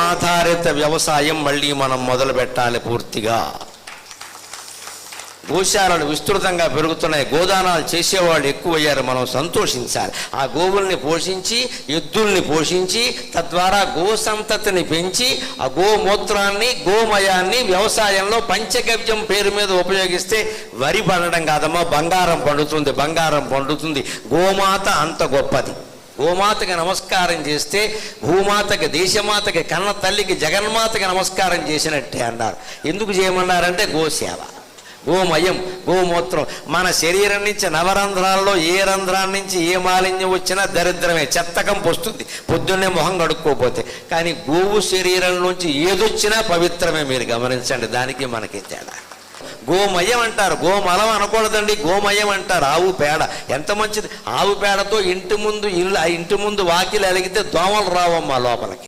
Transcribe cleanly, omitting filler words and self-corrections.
ఆధారిత వ్యవసాయం మళ్ళీ మనం మొదలు పెట్టాలి పూర్తిగా. గోశాలలు విస్తృతంగా పెరుగుతున్నాయి, గోదానాలు చేసేవాళ్ళు ఎక్కువయ్యారు, మనం సంతోషించాలి. ఆ గోవుల్ని పోషించి, ఎద్దుల్ని పోషించి, తద్వారా గో సంతతిని పెంచి ఆ గోమూత్రాన్ని, గోమయాన్ని వ్యవసాయంలో పంచగవ్యం పేరు మీద ఉపయోగిస్తే వరి పండడం కాదమ్మా, బంగారం పండుతుంది, బంగారం పండుతుంది. గోమాత అంత గొప్పది. గోమాతకి నమస్కారం చేస్తే భూమాతకి, దేశమాతకి, కన్న తల్లికి, జగన్మాతకి నమస్కారం చేసినట్టే అన్నారు. ఎందుకు చేయమన్నారంటే గోసేవ, గోమయం, గోమూత్రం. మన శరీరం నుంచి నవరంధ్రాల్లో ఏ రంధ్రాల నుంచి ఏ మాలిన్యం వచ్చినా దరిద్రమే, చెత్తకంపు వస్తుంది పొద్దున్నే మొహం కడుక్కోపోతే. కానీ గోవు శరీరం నుంచి ఏదొచ్చినా పవిత్రమే. మీరు గమనించండి, దానికి మనకి తేడా. గోమయం అంటారు, గోమలం అనకూడదండి, గోమయం అంటారు. ఆవు పేడ ఎంత మంచిది. ఆవు పేడతో ఇంటి ముందు వాకిలి అలిగితే దోమలు రావమ్మా లోపలికి.